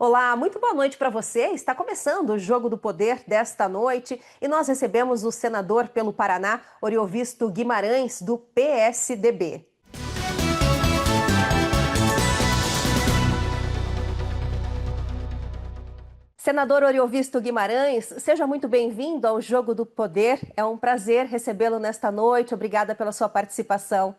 Olá, muito boa noite para você. Está começando o Jogo do Poder desta noite e nós recebemos o senador pelo Paraná, Oriovisto Guimarães, do PSDB. Senador Oriovisto Guimarães, seja muito bem-vindo ao Jogo do Poder. É um prazer recebê-lo nesta noite. Obrigada pela sua participação.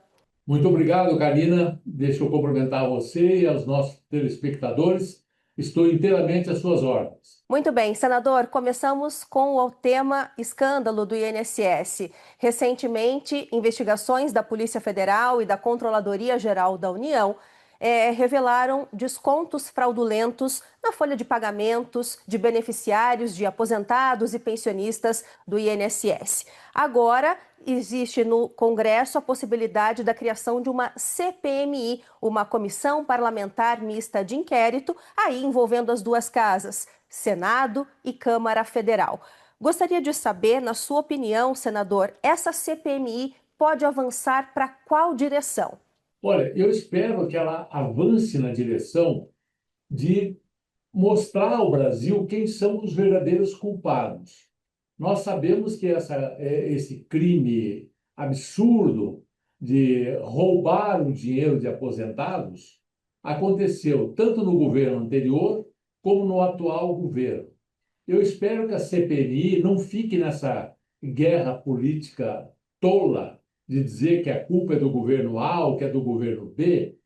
Muito obrigado, Karina. Deixa eu cumprimentar você e aos nossos telespectadores. Estou inteiramente às suas ordens. Muito bem, senador, começamos com o tema escândalo do INSS. Recentemente, investigações da Polícia Federal e da Controladoria Geral da União revelaram descontos fraudulentos na folha de pagamentos de beneficiários, de aposentados e pensionistas do INSS. Agora, existe no Congresso a possibilidade da criação de uma CPMI, uma comissão parlamentar mista de inquérito, aí envolvendo as duas casas, Senado e Câmara Federal. Gostaria de saber, na sua opinião, senador, essa CPMI pode avançar para qual direção? Olha, eu espero que ela avance na direção de mostrar ao Brasil quem são os verdadeiros culpados. Nós sabemos que esse crime absurdo de roubar o dinheiro de aposentados aconteceu tanto no governo anterior como no atual governo. Eu espero que a CPMI não fique nessa guerra política tola de dizer que a culpa é do governo A ou que é do governo B,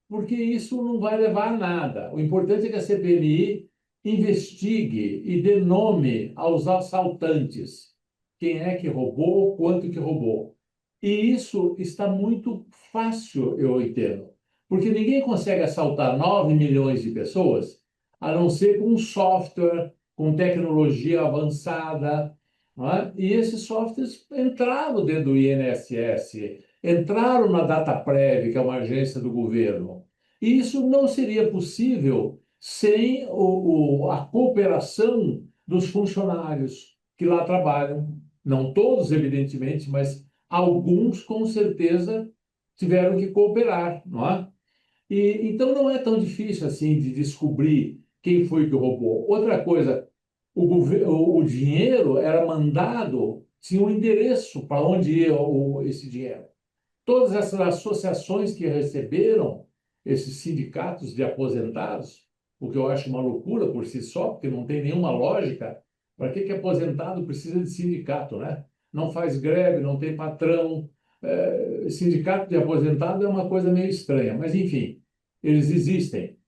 porque isso não vai levar a nada. O importante é que a CPMI investigue e dê nome aos assaltantes. Quem é que roubou, quanto que roubou. E isso está muito fácil, eu entendo, porque ninguém consegue assaltar 9 milhões de pessoas a não ser com um software, com tecnologia avançada, não é? E esses softwares entraram dentro do INSS, entraram na DataPrev, que é uma agência do governo. E isso não seria possível sem a cooperação dos funcionários que lá trabalham. Não todos, evidentemente, mas alguns, com certeza, tiveram que cooperar, não é? Então, não é tão difícil assim de descobrir quem foi que roubou. Outra coisa, o dinheiro era mandado, tinha um endereço para onde ia esse dinheiro. Todas essas associações que receberam esses sindicatos de aposentados, o que eu acho uma loucura por si só, porque não tem nenhuma lógica. Para que aposentado precisa de sindicato, né? Não faz greve, não tem patrão. Sindicato de aposentado é uma coisa meio estranha, mas enfim, eles existem.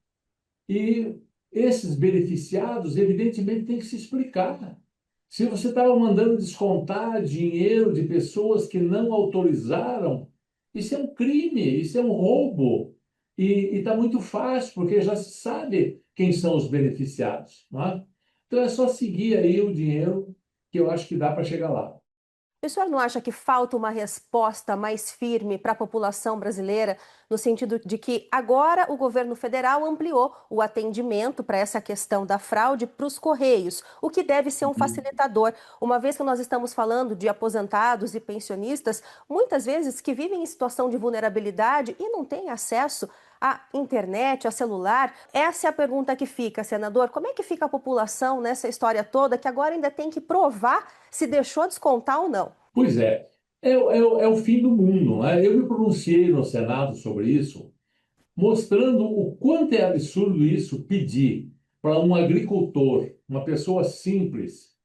E esses beneficiados, evidentemente, têm que se explicar. Se você estava mandando descontar dinheiro de pessoas que não autorizaram, isso é um crime, isso é um roubo. E está muito fácil, porque já se sabe quem são os beneficiados, não é? Então é só seguir aí o dinheiro que eu acho que dá para chegar lá. O senhor não acha que falta uma resposta mais firme para a população brasileira, no sentido de que agora o governo federal ampliou o atendimento para essa questão da fraude para os Correios, o que deve ser um facilitador, uma vez que nós estamos falando de aposentados e pensionistas, muitas vezes que vivem em situação de vulnerabilidade e não têm acesso à internet, a celular? Essa é a pergunta que fica, senador. Como é que fica a população nessa história toda que agora ainda tem que provar se deixou descontar ou não? Pois é o fim do mundo, né? Eu me pronunciei no Senado sobre isso, mostrando o quanto é absurdo isso pedir para um agricultor, uma pessoa simples,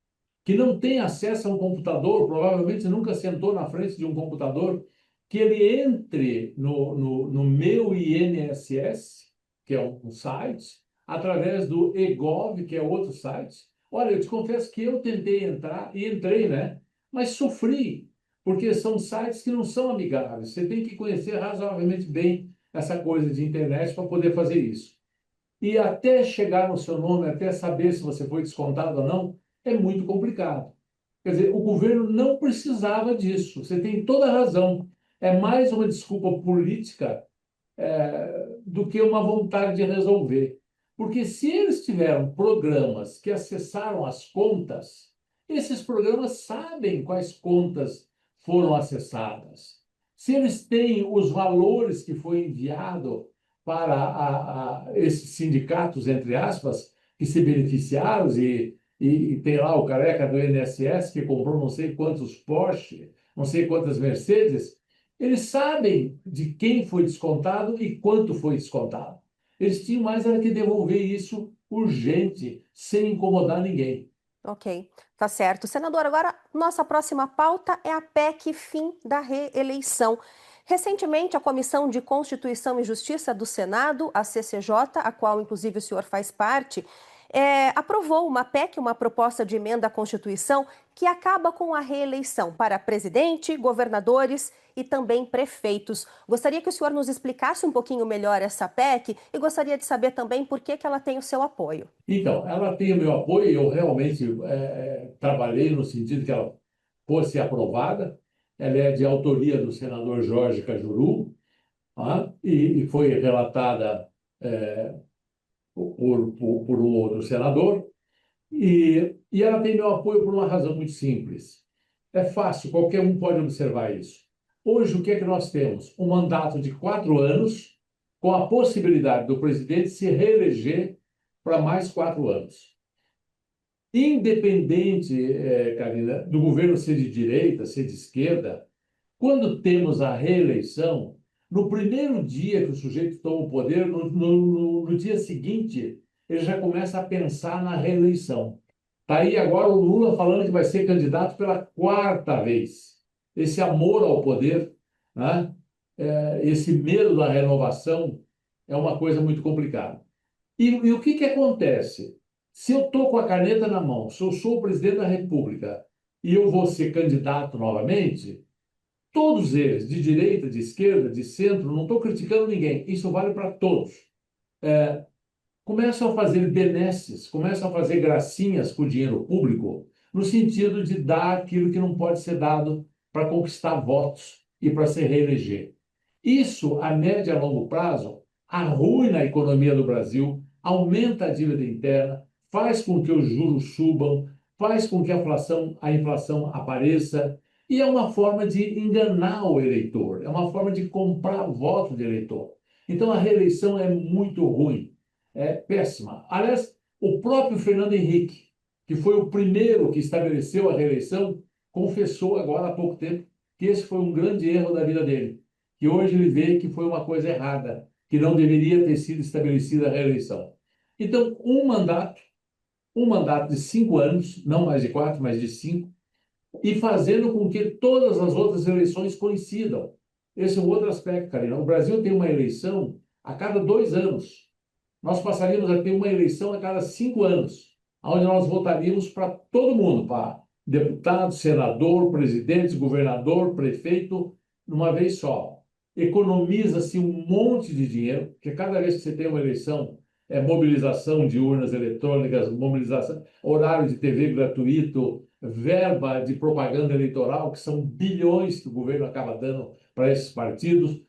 que não tem acesso a um computador, provavelmente nunca sentou na frente de um computador, que ele entre no meu INSS, que é um site, através do eGov, que é outro site. Olha, eu te confesso que eu tentei entrar e entrei, né? Mas sofri, porque são sites que não são amigáveis. Você tem que conhecer razoavelmente bem essa coisa de internet para poder fazer isso. E até chegar no seu nome, até saber se você foi descontado ou não, é muito complicado. Quer dizer, o governo não precisava disso. Você tem toda a razão. É mais uma desculpa política, do que uma vontade de resolver. Porque se eles tiveram programas que acessaram as contas, esses programas sabem quais contas foram acessadas. Se eles têm os valores que foi enviado para esses sindicatos, entre aspas, que se beneficiaram e tem lá o careca do INSS que comprou não sei quantos Porsche, não sei quantas Mercedes, eles sabem de quem foi descontado e quanto foi descontado. Eles tinham mais era que devolver isso urgente, sem incomodar ninguém. Ok, tá certo. Senador, agora nossa próxima pauta é a PEC fim da reeleição. Recentemente, a Comissão de Constituição e Justiça do Senado, a CCJ, a qual inclusive o senhor faz parte, aprovou uma PEC, uma proposta de emenda à Constituição, que acaba com a reeleição para presidente, governadores e também prefeitos. Gostaria que o senhor nos explicasse um pouquinho melhor essa PEC e gostaria de saber também por que ela tem o seu apoio. Então, ela tem o meu apoio, eu realmente trabalhei no sentido que ela fosse aprovada. Ela é de autoria do senador Jorge Cajuru, tá? E foi relatada por um outro senador. E ela tem meu apoio por uma razão muito simples. É fácil, qualquer um pode observar isso. Hoje, o que é que nós temos? Um mandato de 4 anos, com a possibilidade do presidente se reeleger para mais 4 anos. Independente, Karina, do governo ser de direita, ser de esquerda, quando temos a reeleição, no primeiro dia que o sujeito toma o poder, no dia seguinte, ele já começa a pensar na reeleição. Está aí agora o Lula falando que vai ser candidato pela 4ª vez. Esse amor ao poder, né? Esse medo da renovação é uma coisa muito complicada. E o que que acontece? Se eu estou com a caneta na mão, se eu sou o presidente da República e eu vou ser candidato novamente, todos eles, de direita, de esquerda, de centro, não estou criticando ninguém, isso vale para todos, começam a fazer benesses, começam a fazer gracinhas com o dinheiro público, no sentido de dar aquilo que não pode ser dado para conquistar votos e para se reeleger. Isso, a médio e a longo prazo, arruina a economia do Brasil, aumenta a dívida interna, faz com que os juros subam, faz com que a inflação apareça, e é uma forma de enganar o eleitor, é uma forma de comprar voto de eleitor. Então, a reeleição é muito ruim, é péssima. Aliás, o próprio Fernando Henrique, que foi o primeiro que estabeleceu a reeleição, confessou agora há pouco tempo que esse foi um grande erro da vida dele, que hoje ele vê que foi uma coisa errada, que não deveria ter sido estabelecida a reeleição. Então, um mandato de 5 anos, não mais de 4, mas de 5, e fazendo com que todas as outras eleições coincidam. Esse é um outro aspecto, Karina. O Brasil tem uma eleição a cada 2 anos. Nós passaríamos a ter uma eleição a cada 5 anos, onde nós votaríamos para todo mundo, para deputado, senador, presidente, governador, prefeito, numa vez só. Economiza-se um monte de dinheiro, porque cada vez que você tem uma eleição, é mobilização de urnas eletrônicas, mobilização, horário de TV gratuito, verba de propaganda eleitoral, que são bilhões que o governo acaba dando para esses partidos.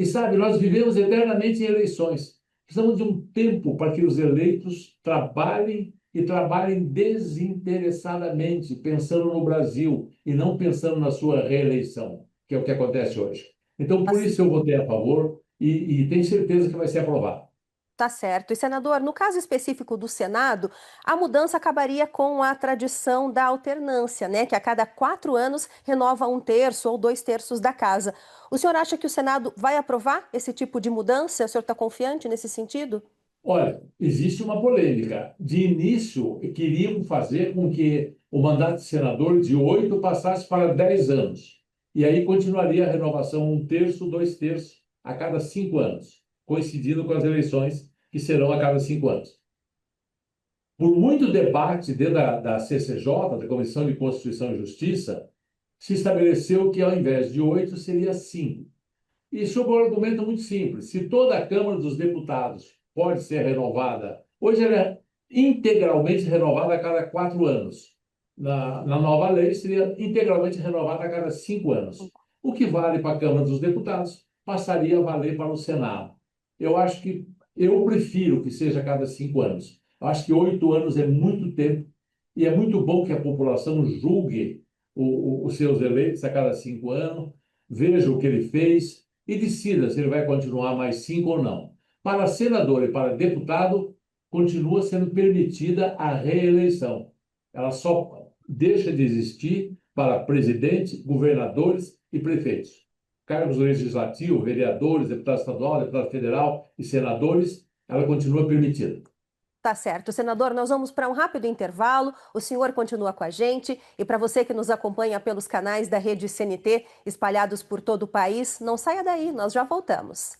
Sabe, nós vivemos eternamente em eleições. Precisamos de um tempo para que os eleitos trabalhem e trabalhem desinteressadamente, pensando no Brasil e não pensando na sua reeleição, que é o que acontece hoje. Então, por isso eu votei a favor e tenho certeza que vai ser aprovado. Tá certo. E, senador, no caso específico do Senado, a mudança acabaria com a tradição da alternância, né? Que a cada 4 anos renova 1/3 ou 2/3 da casa. O senhor acha que o Senado vai aprovar esse tipo de mudança? O senhor está confiante nesse sentido? Olha, existe uma polêmica. De início, queriam fazer com que o mandato de senador de 8 passasse para 10 anos. E aí continuaria a renovação 1/3, 2/3 a cada 5 anos, coincidindo com as eleições que serão a cada 5 anos. Por muito debate dentro da CCJ, da Comissão de Constituição e Justiça, se estabeleceu que ao invés de 8 seria 5. E sob um argumento muito simples: se toda a Câmara dos Deputados pode ser renovada, hoje ela é integralmente renovada a cada 4 anos. Na nova lei, seria integralmente renovada a cada 5 anos. O que vale para a Câmara dos Deputados passaria a valer para o Senado. Eu prefiro que seja a cada 5 anos. Eu acho que 8 anos é muito tempo e é muito bom que a população julgue os seus eleitos a cada 5 anos, veja o que ele fez e decida se ele vai continuar mais 5 ou não. Para senador e para deputado, continua sendo permitida a reeleição. Ela só deixa de existir para presidente, governadores e prefeitos. Cargos legislativos, vereadores, deputado estadual, deputado federal e senadores, ela continua permitida. Tá certo, senador, nós vamos para um rápido intervalo. O senhor continua com a gente e para você que nos acompanha pelos canais da Rede CNT espalhados por todo o país, não saia daí, nós já voltamos.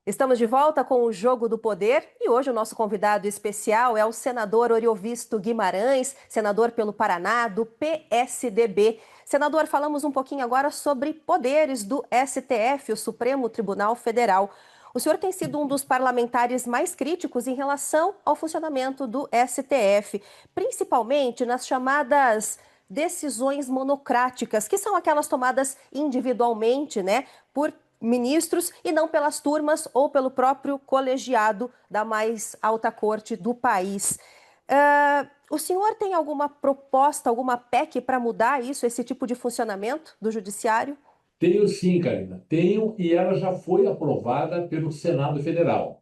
Estamos de volta com o Jogo do Poder e hoje o nosso convidado especial é o senador Oriovisto Guimarães, senador pelo Paraná, do PSDB. Senador, falamos um pouquinho agora sobre poderes do STF, o Supremo Tribunal Federal. O senhor tem sido um dos parlamentares mais críticos em relação ao funcionamento do STF, principalmente nas chamadas decisões monocráticas, que são aquelas tomadas individualmente, né, por ministros e não pelas turmas ou pelo próprio colegiado da mais alta corte do país. O senhor tem alguma proposta, alguma PEC para mudar isso, esse tipo de funcionamento do judiciário? Tenho sim, Karina. Tenho, e ela já foi aprovada pelo Senado Federal.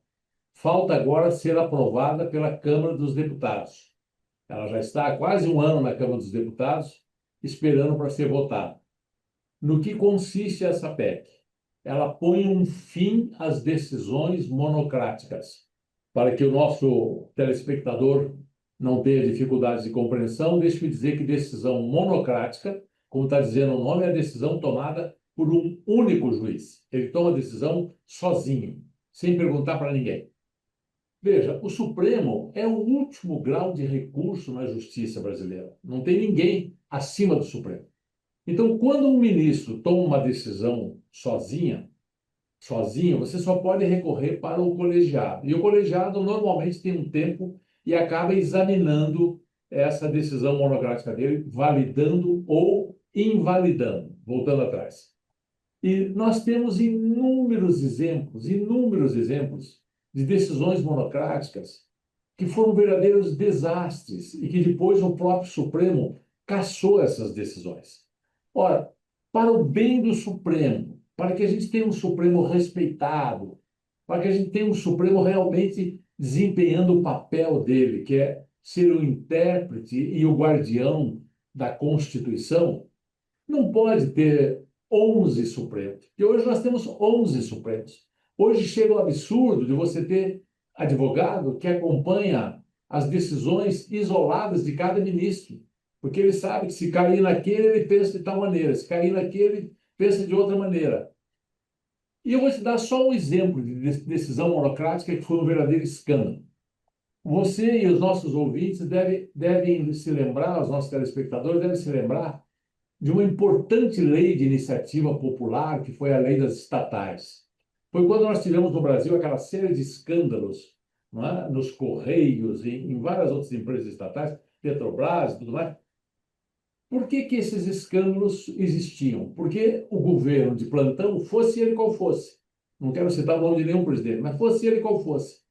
Falta agora ser aprovada pela Câmara dos Deputados. Ela já está há quase um ano na Câmara dos Deputados, esperando para ser votada. No que consiste essa PEC? Ela põe um fim às decisões monocráticas. Para que o nosso telespectador não tenha dificuldades de compreensão, deixe-me dizer que decisão monocrática, como está dizendo o nome, é a decisão tomada por um único juiz. Ele toma a decisão sozinho, sem perguntar para ninguém. Veja, o Supremo é o último grau de recurso na justiça brasileira. Não tem ninguém acima do Supremo. Então, quando um ministro toma uma decisão sozinho, você só pode recorrer para o colegiado. E o colegiado normalmente tem um tempo e acaba examinando essa decisão monocrática dele, validando ou invalidando, voltando atrás. E nós temos inúmeros exemplos de decisões monocráticas que foram verdadeiros desastres e que depois o próprio Supremo cassou essas decisões. Ora, para o bem do Supremo, para que a gente tenha um Supremo respeitado, para que a gente tenha um Supremo realmente desempenhando o papel dele, que é ser o intérprete e o guardião da Constituição, não pode ter 11 Supremos. E hoje nós temos 11 Supremos. Hoje chega o absurdo de você ter advogado que acompanha as decisões isoladas de cada ministro. Porque ele sabe que se cair naquele, ele pensa de tal maneira, se cair naquele, pensa de outra maneira. E eu vou te dar só um exemplo de decisão monocrática que foi um verdadeiro escândalo. Você e os nossos ouvintes devem se lembrar, os nossos telespectadores devem se lembrar de uma importante lei de iniciativa popular, que foi a lei das estatais. Foi quando nós tivemos no Brasil aquela série de escândalos, não é? Nos Correios e em várias outras empresas estatais, Petrobras e tudo mais. Por que esses escândalos existiam? Porque o governo de plantão, fosse ele qual fosse, não quero citar o nome de nenhum presidente, mas fosse ele qual fosse,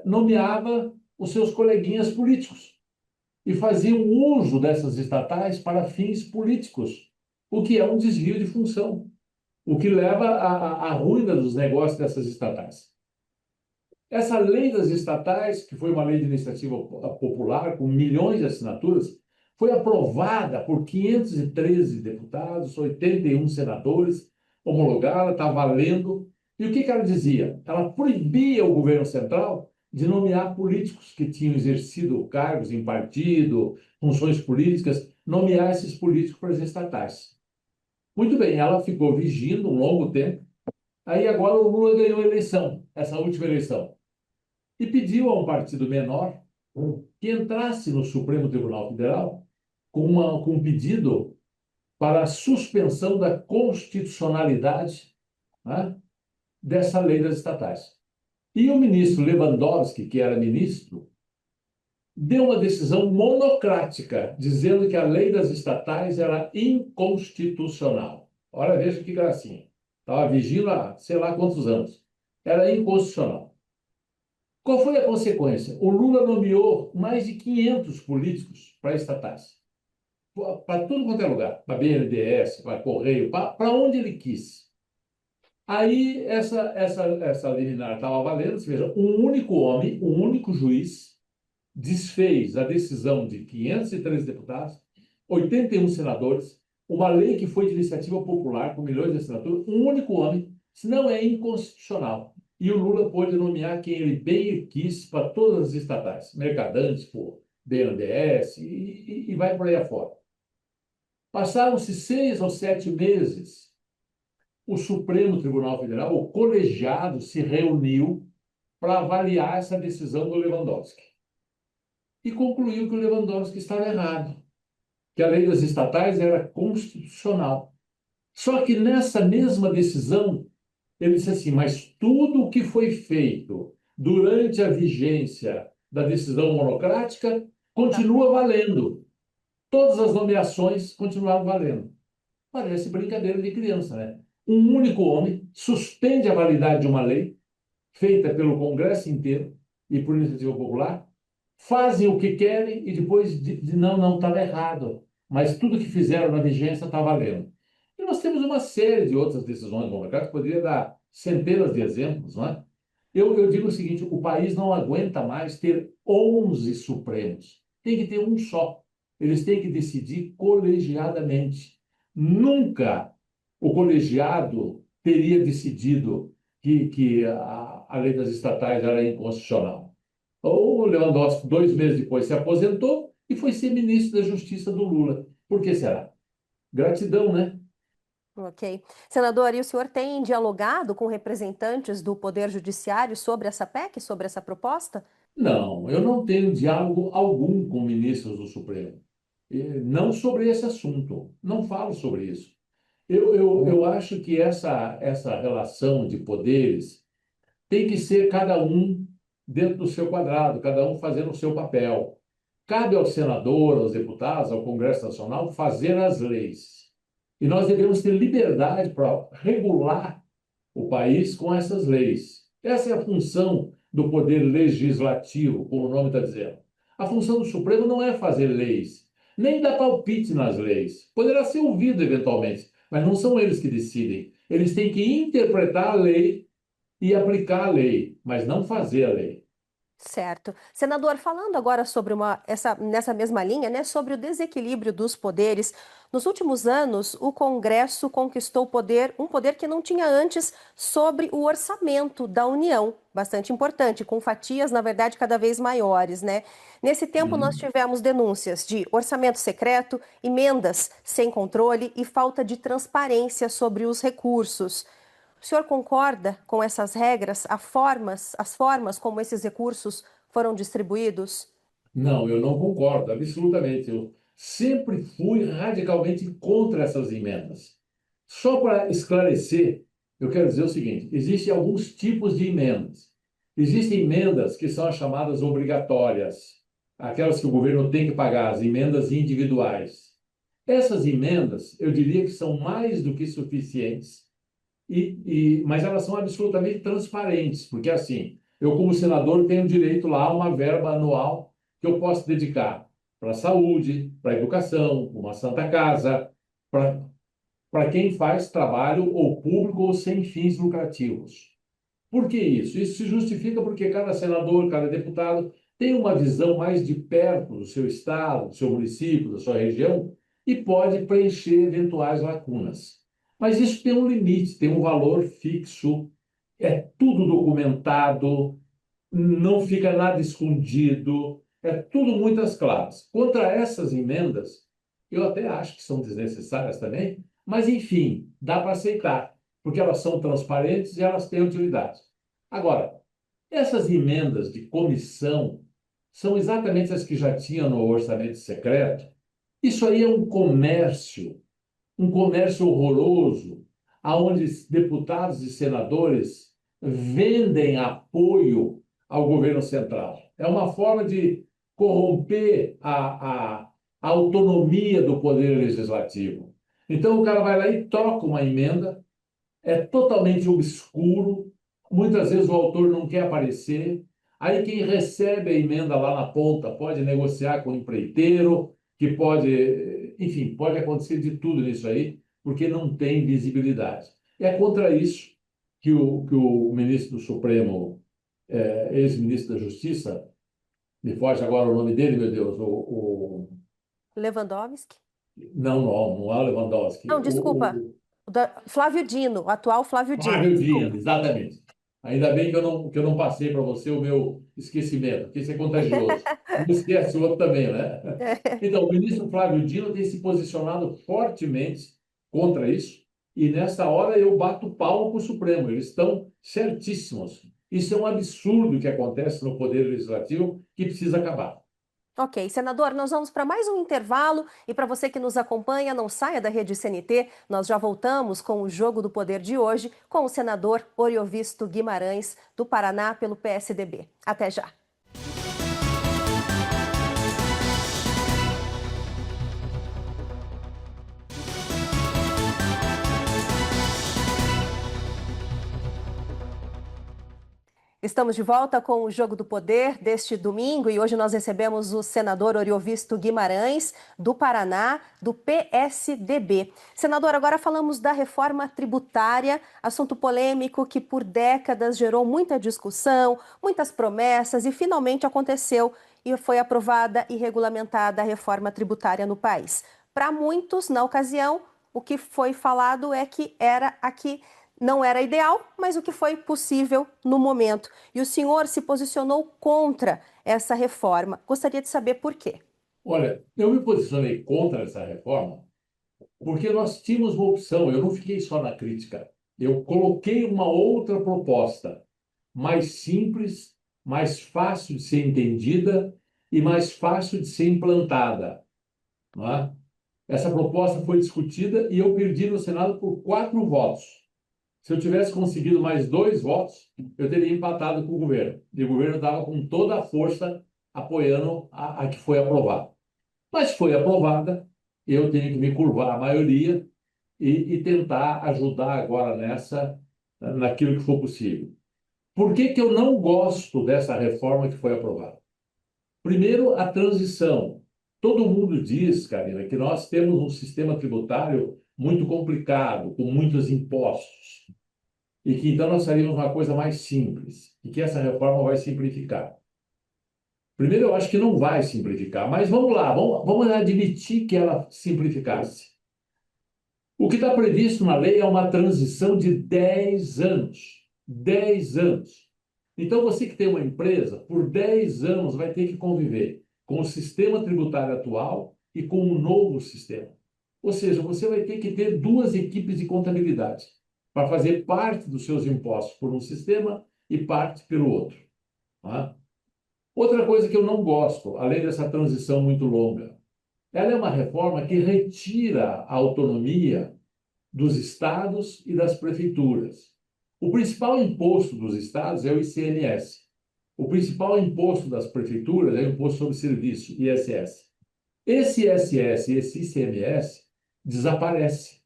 nomeava os seus coleguinhas políticos e faziam uso dessas estatais para fins políticos, o que é um desvio de função, o que leva à ruína dos negócios dessas estatais. Essa lei das estatais, que foi uma lei de iniciativa popular com milhões de assinaturas, foi aprovada por 513 deputados, 81 senadores, homologada, está valendo. E o que ela dizia? Ela proibia o governo central de nomear políticos que tinham exercido cargos em partido, funções políticas, nomear esses políticos para as estatais. Muito bem, ela ficou vigiando um longo tempo. Aí agora o Lula ganhou a eleição, essa última eleição, e pediu a um partido menor que entrasse no Supremo Tribunal Federal com um pedido para a suspensão da constitucionalidade, né, dessa lei das estatais. E o ministro Lewandowski, que era ministro, deu uma decisão monocrática, dizendo que a lei das estatais era inconstitucional. Olha, veja que gracinha. Estava vigiando há sei lá quantos anos. Era inconstitucional. Qual foi a consequência? O Lula nomeou mais de 500 políticos para estatais, para tudo quanto é lugar, para BNDES, para Correio, para onde ele quis. Aí essa liminar estava valendo, você veja, um único homem, um único juiz, desfez a decisão de 503 deputados, 81 senadores, uma lei que foi de iniciativa popular, com milhões de assinaturas, um único homem, se não é inconstitucional. E o Lula pôde nomear quem ele bem quis para todas as estatais, Mercadantes, por BNDES e vai por aí afora. Passaram-se 6 ou 7 meses, o Supremo Tribunal Federal, o colegiado, se reuniu para avaliar essa decisão do Lewandowski e concluiu que o Lewandowski estava errado, que a lei das estatais era constitucional. Só que nessa mesma decisão, ele disse assim: mas tudo o que foi feito durante a vigência da decisão monocrática continua valendo. Todas as nomeações continuaram valendo. Parece brincadeira de criança, né? Um único homem suspende a validade de uma lei feita pelo Congresso inteiro e por iniciativa popular, fazem o que querem e depois não, não, estava errado. Mas tudo que fizeram na vigência está valendo. E nós temos uma série de outras decisões democráticas, poderia dar centenas de exemplos, não é? Eu digo o seguinte: o país não aguenta mais ter 11 Supremos. Tem que ter um só. Eles têm que decidir colegiadamente. Nunca o colegiado teria decidido que a lei das estatais era inconstitucional. O Lewandowski, 2 meses depois, se aposentou e foi ser ministro da Justiça do Lula. Por que será? Gratidão, né? Ok. Senador, e o senhor tem dialogado com representantes do Poder Judiciário sobre essa PEC, sobre essa proposta? Não, eu não tenho diálogo algum com ministros do Supremo. Não sobre esse assunto. Não falo sobre isso. Eu acho que essa relação de poderes tem que ser cada um dentro do seu quadrado, cada um fazendo o seu papel. Cabe ao senador, aos deputados, ao Congresso Nacional fazer as leis. E nós devemos ter liberdade para regular o país com essas leis. Essa é a função do poder legislativo, como o nome está dizendo. A função do Supremo não é fazer leis, nem dar palpite nas leis. Poderá ser ouvido eventualmente, mas não são eles que decidem. Eles têm que interpretar a lei e aplicar a lei, mas não fazer a lei. Certo. Senador, falando agora sobre nessa mesma linha, né, sobre o desequilíbrio dos poderes, nos últimos anos, o Congresso conquistou um poder que não tinha antes sobre o orçamento da União, bastante importante, com fatias, na verdade, cada vez maiores, né? Nesse tempo, nós Uhum. tivemos denúncias de orçamento secreto, emendas sem controle e falta de transparência sobre os recursos. O senhor concorda com essas regras, as formas como esses recursos foram distribuídos? Não, eu não concordo, absolutamente. Eu sempre fui radicalmente contra essas emendas. Só para esclarecer, eu quero dizer o seguinte: existem alguns tipos de emendas. Existem emendas que são as chamadas obrigatórias, aquelas que o governo tem que pagar, as emendas individuais. Essas emendas, eu diria que são mais do que suficientes, mas elas são absolutamente transparentes, porque assim, eu como senador tenho direito lá a uma verba anual que eu posso dedicar para a saúde, para a educação, uma Santa Casa, para quem faz trabalho ou público ou sem fins lucrativos. Por que isso? Isso se justifica porque cada senador, cada deputado tem uma visão mais de perto do seu estado, do seu município, da sua região e pode preencher eventuais lacunas. Mas isso tem um limite, tem um valor fixo, é tudo documentado, não fica nada escondido, é tudo muito às claras. Contra essas emendas, eu até acho que são desnecessárias também, mas enfim, dá para aceitar, porque elas são transparentes e elas têm utilidade. Agora, essas emendas de comissão são exatamente as que já tinham no orçamento secreto. Isso aí é um comércio horroroso, aonde deputados e senadores vendem apoio ao governo central. É uma forma de corromper a autonomia do poder legislativo. Então, o cara vai lá e troca uma emenda, é totalmente obscuro, muitas vezes o autor não quer aparecer, Aí quem recebe a emenda lá na ponta pode negociar com o empreiteiro, que pode, enfim, pode acontecer de tudo nisso aí, porque não tem visibilidade. É contra isso que o ministro do Supremo, ex-ministro da Justiça, me foge agora o nome dele, meu Deus, Lewandowski? não, não, não é o Lewandowski, Não, desculpa. Flávio Dino, o atual Flávio Dino, Flávio Dino, desculpa. exatamente. Ainda bem que eu não passei para você o meu esquecimento, porque isso é contagioso. Não esquece o outro também, né? Então, o ministro Flávio Dino tem se posicionado fortemente contra isso, e nessa hora eu bato palmo para o Supremo, eles estão certíssimos. Isso é um absurdo que acontece no Poder Legislativo que precisa acabar. Ok, senador, nós vamos para mais um intervalo e para você que nos acompanha, não saia da Rede CNT, nós já voltamos com o Jogo do Poder de hoje com o senador Oriovisto Guimarães, do Paraná, pelo PSDB. Até já. Estamos de volta com o Jogo do Poder deste domingo e hoje nós recebemos o senador Oriovisto Guimarães, do Paraná, do PSDB. Senador, agora falamos da reforma tributária, assunto polêmico que por décadas gerou muita discussão, muitas promessas e finalmente aconteceu e foi aprovada e regulamentada a reforma tributária no país. Para muitos, na ocasião, o que foi falado é que era aqui. Não era ideal, mas o que foi possível no momento. E o senhor se posicionou contra essa reforma. Gostaria de saber por quê. Olha, eu me posicionei contra essa reforma porque nós tínhamos uma opção, eu não fiquei só na crítica. Eu coloquei uma outra proposta, mais simples, mais fácil de ser entendida e mais fácil de ser implantada, não é? Essa proposta foi discutida e eu perdi no Senado por 4 votos. Se eu tivesse conseguido mais 2 votos, eu teria empatado com o governo. E o governo estava com toda a força apoiando a que foi aprovada. Mas foi aprovada, eu tenho que me curvar à maioria e tentar ajudar agora naquilo que for possível. Por que que eu não gosto dessa reforma que foi aprovada? Primeiro, a transição. Todo mundo diz, Karina, que nós temos um sistema tributário muito complicado, com muitos impostos, e que então nós faríamos uma coisa mais simples, e que essa reforma vai simplificar. Primeiro, eu acho que não vai simplificar, mas vamos lá, vamos admitir que ela simplificasse. O que está previsto na lei é uma transição de 10 anos. 10 anos. Então, você que tem uma empresa, por 10 anos vai ter que conviver com o sistema tributário atual e com o novo sistema. Ou seja, você vai ter que ter 2 equipes de contabilidade para fazer parte dos seus impostos por um sistema e parte pelo outro. Tá? Outra coisa que eu não gosto, além dessa transição muito longa, ela é uma reforma que retira a autonomia dos estados e das prefeituras. O principal imposto dos estados é o ICMS. O principal imposto das prefeituras é o Imposto sobre Serviço, ISS. Esse ISS e esse ICMS desaparece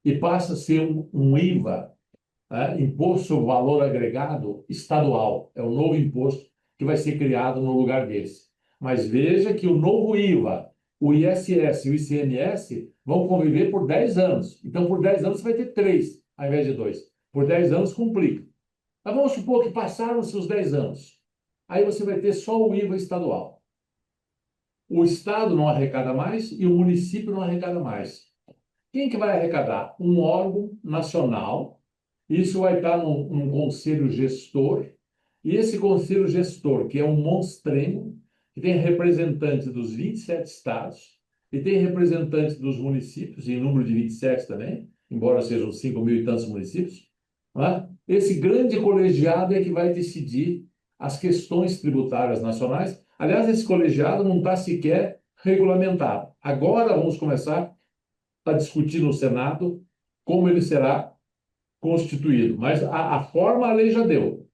e passa a ser um IVA, Imposto sobre Valor Agregado Estadual. É o novo imposto que vai ser criado no lugar desse. Mas veja que o novo IVA, o ISS e o ICMS vão conviver por 10 anos. Então, por 10 anos, você vai ter 3, ao invés de 2. Por 10 anos, complica. Mas vamos supor que passaram-se os 10 anos. Aí você vai ter só o IVA estadual. O Estado não arrecada mais e o município não arrecada mais. Quem que vai arrecadar? Um órgão nacional. Isso vai estar num conselho gestor. E esse conselho gestor, que é um monstrengo, que tem representantes dos 27 estados e tem representantes dos municípios, em número de 27 também, embora sejam 5 mil e tantos municípios, não é? Esse grande colegiado é que vai decidir as questões tributárias nacionais. Aliás, esse colegiado não está sequer regulamentado. Agora vamos começar a discutir no Senado como ele será constituído, mas a forma a lei já deu.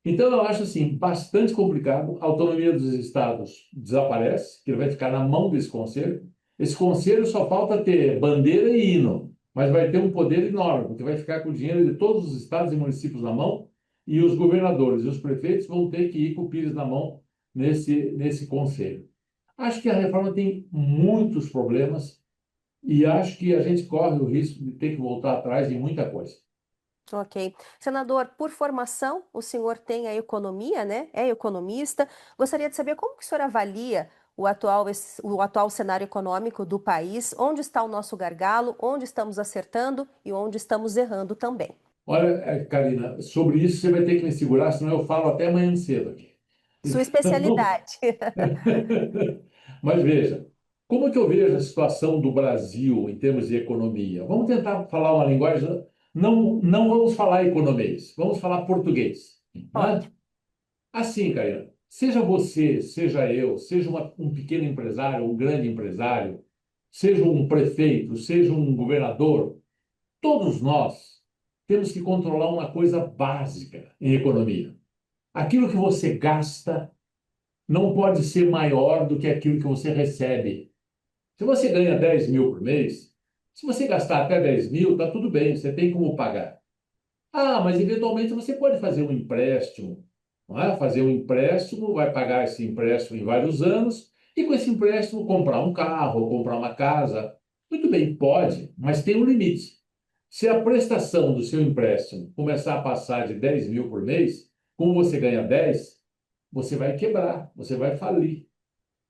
Então, eu acho assim, bastante complicado. A autonomia dos estados desaparece, que ele vai ficar na mão desse conselho. Esse conselho só falta ter bandeira e hino, mas vai ter um poder enorme, porque vai ficar com o dinheiro de todos os estados e municípios na mão e os governadores e os prefeitos vão ter que ir com o pires na mão nesse conselho. Acho que a reforma tem muitos problemas e acho que a gente corre o risco de ter que voltar atrás em muita coisa. Ok. Senador, por formação, o senhor tem a economia, né? É economista. Gostaria de saber como que o senhor avalia o atual cenário econômico do país, onde está o nosso gargalo, onde estamos acertando e onde estamos errando também. Olha, Karina, sobre isso você vai ter que me segurar, senão eu falo até amanhã cedo aqui. Sua Então, especialidade. mas veja, como é que eu vejo a situação do Brasil em termos de economia? Vamos tentar falar uma linguagem, não vamos falar economês, vamos falar português, né? Ótimo. Assim, Karina, seja você, seja eu, seja um pequeno empresário, um grande empresário, seja um prefeito, seja um governador, todos nós temos que controlar uma coisa básica em economia. Aquilo que você gasta não pode ser maior do que aquilo que você recebe. Se você ganha 10 mil por mês, se você gastar até 10 mil, está tudo bem, você tem como pagar. Ah, mas eventualmente você pode fazer um empréstimo, não é? Fazer um empréstimo, vai pagar esse empréstimo em vários anos, e com esse empréstimo comprar um carro, ou comprar uma casa. Muito bem, pode, mas tem um limite. Se a prestação do seu empréstimo começar a passar de 10 mil por mês, como você ganha 10, você vai quebrar, você vai falir,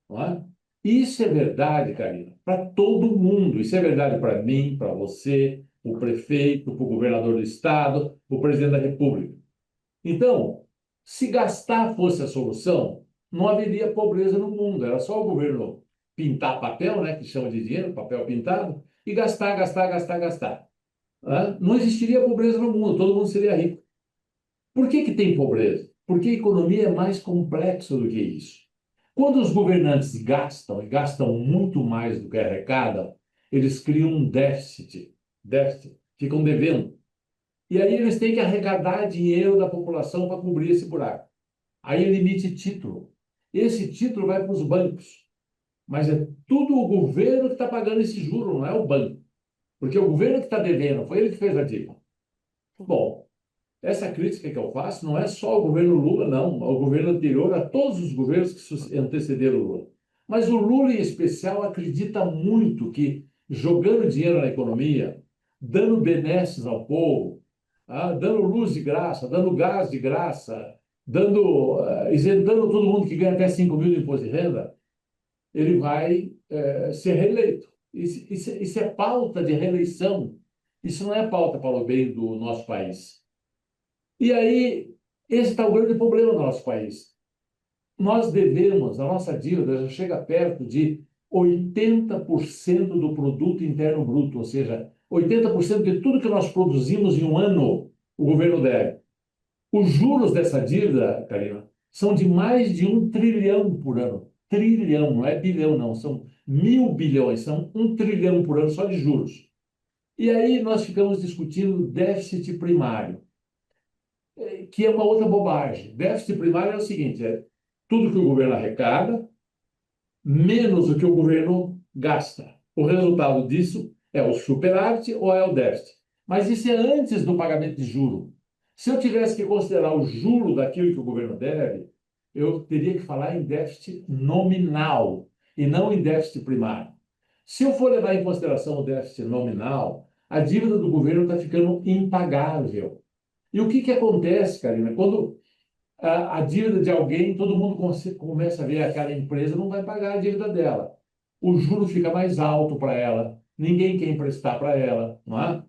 não é? Isso é verdade, Karina, para todo mundo. Isso é verdade para mim, para você, para o prefeito, para o governador do estado, para o presidente da República. Então, se gastar fosse a solução, não haveria pobreza no mundo. Era só o governo pintar papel, né, que chama de dinheiro, papel pintado, e gastar, gastar, gastar, gastar. Não existiria pobreza no mundo, todo mundo seria rico. Por que que tem pobreza? Porque a economia é mais complexa do que isso. Quando os governantes gastam, e gastam muito mais do que arrecadam, eles criam um déficit, ficam devendo. E aí eles têm que arrecadar dinheiro da população para cobrir esse buraco. Aí ele emite título. Esse título vai para os bancos, mas é tudo o governo que está pagando esse juro, não é o banco. Porque o governo que está devendo, foi ele que fez a dívida. Bom, essa crítica que eu faço não é só ao governo Lula, não, ao governo anterior, a todos os governos que antecederam o Lula. Mas o Lula, em especial, acredita muito que jogando dinheiro na economia, dando benesses ao povo, dando luz de graça, dando gás de graça, isentando todo mundo que ganha até 5 mil de imposto de renda, ele vai ser reeleito. Isso é pauta de reeleição. Isso não é pauta para o bem do nosso país. E aí, esse está o grande problema do nosso país. Nós devemos, a nossa dívida já chega perto de 80% do produto interno bruto, ou seja, 80% de tudo que nós produzimos em um ano, o governo deve. Os juros dessa dívida, Karina, são de mais de 1 trilhão por ano. Trilhão, não é bilhão, não, são 1.000 bilhões, são 1 trilhão por ano só de juros. E aí nós ficamos discutindo déficit primário, que é uma outra bobagem. Déficit primário é o seguinte: é tudo que o governo arrecada, menos o que o governo gasta. O resultado disso é o superávit ou é o déficit. Mas isso é antes do pagamento de juro. Se eu tivesse que considerar o juro daquilo que o governo deve, eu teria que falar em déficit nominal e não em déficit primário. Se eu for levar em consideração o déficit nominal, a dívida do governo está ficando impagável. E o que que acontece, Karina? Quando a dívida de alguém, todo mundo começa a ver aquela empresa não vai pagar a dívida dela. O juro fica mais alto para ela, ninguém quer emprestar para ela, não é?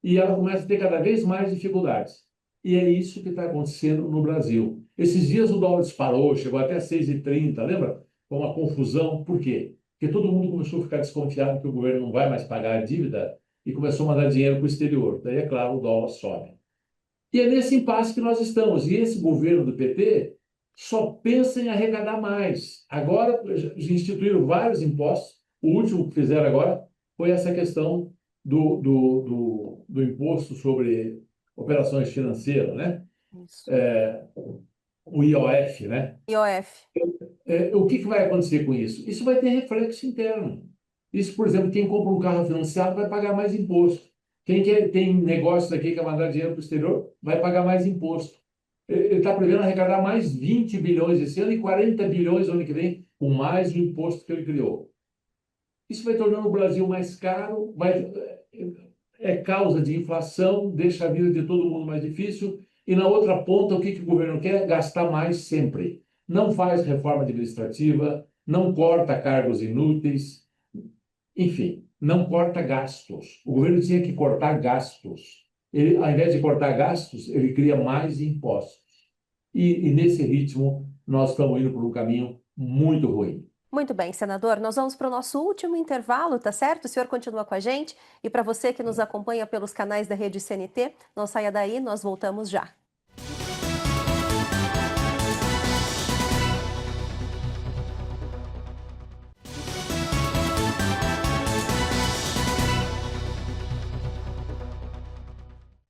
E ela começa a ter cada vez mais dificuldades. E é isso que está acontecendo no Brasil. Esses dias o dólar disparou, chegou até 6,30, lembra? Foi uma confusão. Por quê? Porque todo mundo começou a ficar desconfiado que o governo não vai mais pagar a dívida e começou a mandar dinheiro para o exterior. Daí, é claro, o dólar sobe. E é nesse impasse que nós estamos. E esse governo do PT só pensa em arrecadar mais. Agora, já instituíram vários impostos. O último que fizeram agora foi essa questão do imposto sobre operações financeiras, né? Isso. O IOF, né? IOF. O que que vai acontecer com isso? Isso vai ter reflexo interno. Isso, por exemplo, quem compra um carro financiado vai pagar mais imposto. Tem negócios aqui que quer mandar dinheiro para o exterior vai pagar mais imposto. Ele está prevendo arrecadar mais 20 bilhões esse ano e 40 bilhões no ano que vem, com mais o imposto que ele criou. Isso vai tornando o Brasil mais caro, é causa de inflação, deixa a vida de todo mundo mais difícil. E na outra ponta, o que, que o governo quer? Gastar mais sempre. Não faz reforma administrativa, não corta cargos inúteis, enfim, não corta gastos. O governo tinha que cortar gastos. Ele, ao invés de cortar gastos, ele cria mais impostos. E nesse ritmo, nós estamos indo por um caminho muito ruim. Muito bem, senador. Nós vamos para o nosso último intervalo, tá certo? O senhor continua com a gente. E para você que nos acompanha pelos canais da Rede CNT, não saia daí, nós voltamos já.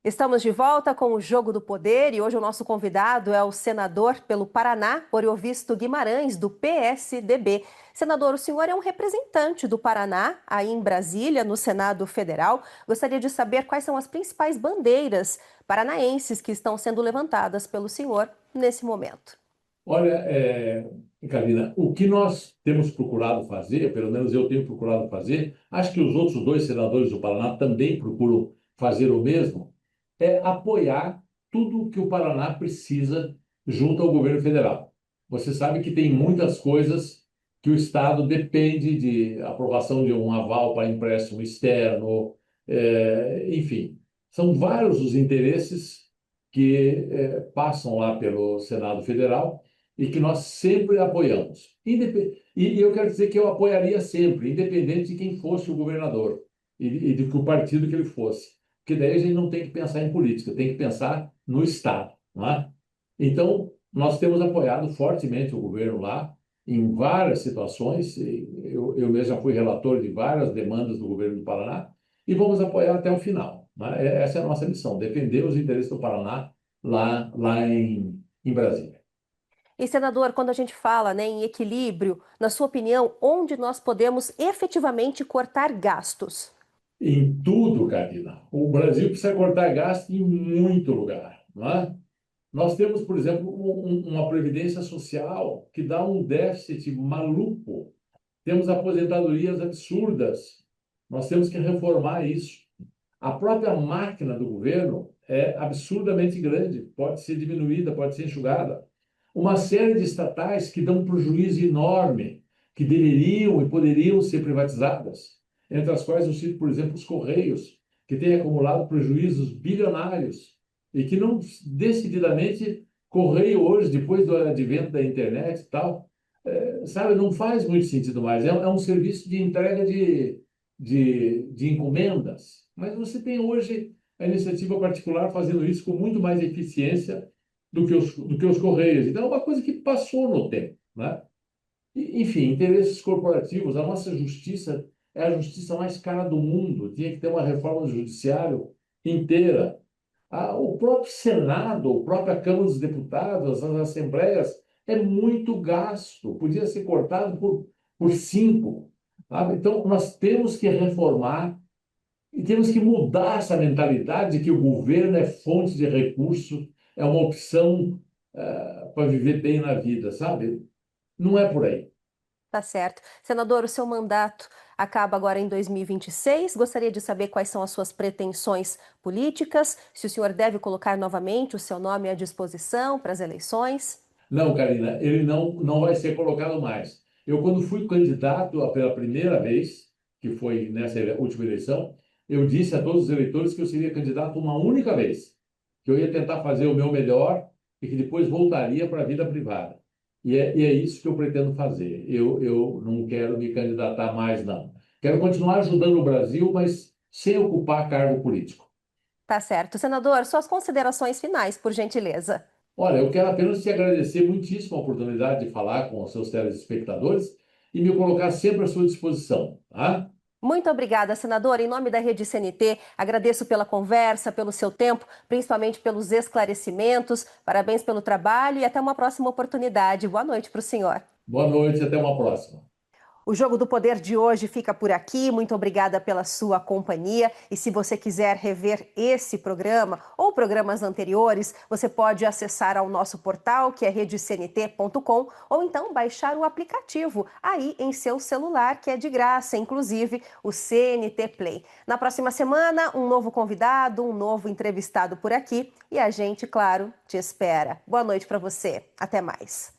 Estamos de volta com o Jogo do Poder e hoje o nosso convidado é o senador pelo Paraná, Oriovisto Guimarães, do PSDB. Senador, o senhor é um representante do Paraná, aí em Brasília, no Senado Federal. Gostaria de saber quais são as principais bandeiras paranaenses que estão sendo levantadas pelo senhor nesse momento. Olha, Carolina, o que nós temos procurado fazer, pelo menos eu tenho procurado fazer, acho que os outros dois senadores do Paraná também procuram fazer o mesmo, é apoiar tudo o que o Paraná precisa junto ao governo federal. Você sabe que tem muitas coisas que o Estado depende de aprovação de um aval para empréstimo externo, enfim, são vários os interesses que passam lá pelo Senado Federal e que nós sempre apoiamos. E eu quero dizer que eu apoiaria sempre, independente de quem fosse o governador e de que o partido que ele fosse. Porque daí a gente não tem que pensar em política, tem que pensar no Estado, não é? Então, nós temos apoiado fortemente o governo lá em várias situações. Eu mesmo já fui relator de várias demandas do governo do Paraná e vamos apoiar até o final, né? Essa é a nossa missão, defender os interesses do Paraná lá em Brasília. E, senador, quando a gente fala, né, em equilíbrio, na sua opinião, onde nós podemos efetivamente cortar gastos? Em tudo, Karina. O Brasil precisa cortar gasto em muito lugar, não é? Nós temos, por exemplo, uma previdência social que dá um déficit maluco. Temos aposentadorias absurdas. Nós temos que reformar isso. A própria máquina do governo é absurdamente grande, pode ser diminuída, pode ser enxugada. Uma série de estatais que dão um prejuízo enorme, que deveriam e poderiam ser privatizadas, entre as quais eu cito, por exemplo, os Correios, que têm acumulado prejuízos bilionários e que não, decididamente, Correio hoje, depois do advento da internet e tal, sabe, não faz muito sentido mais. É um serviço de entrega de encomendas, mas você tem hoje a iniciativa particular fazendo isso com muito mais eficiência do que os Correios. Então, é uma coisa que passou no tempo, né? Enfim, interesses corporativos. A nossa justiça é a justiça mais cara do mundo. Tinha que ter uma reforma do judiciário inteira. O próprio Senado, a própria Câmara dos Deputados, as assembleias, é muito gasto. Podia ser cortado por cinco. Sabe? Então, nós temos que reformar e temos que mudar essa mentalidade de que o governo é fonte de recurso, é uma opção para viver bem na vida, sabe? Não é por aí. Tá certo. Senador, o seu mandato acaba agora em 2026. Gostaria de saber quais são as suas pretensões políticas, se o senhor deve colocar novamente o seu nome à disposição para as eleições. Não, Karina, ele não vai ser colocado mais. Eu, quando fui candidato pela primeira vez, que foi nessa última eleição, eu disse a todos os eleitores que eu seria candidato uma única vez, que eu ia tentar fazer o meu melhor e que depois voltaria para a vida privada. E é isso que eu pretendo fazer. Eu não quero me candidatar mais, não. Quero continuar ajudando o Brasil, mas sem ocupar cargo político. Tá certo. Senador, suas considerações finais, por gentileza. Olha, eu quero apenas te agradecer muitíssimo a oportunidade de falar com os seus telespectadores e me colocar sempre à sua disposição, tá? Muito obrigada, senador. Em nome da Rede CNT, agradeço pela conversa, pelo seu tempo, principalmente pelos esclarecimentos. Parabéns pelo trabalho e até uma próxima oportunidade. Boa noite para o senhor. Boa noite, até uma próxima. O Jogo do Poder de hoje fica por aqui. Muito obrigada pela sua companhia. E se você quiser rever esse programa ou programas anteriores, você pode acessar ao nosso portal, que é redecnt.com, ou então baixar o aplicativo aí em seu celular, que é de graça, inclusive o CNT Play. Na próxima semana, um novo convidado, um novo entrevistado por aqui. E a gente, claro, te espera. Boa noite para você. Até mais.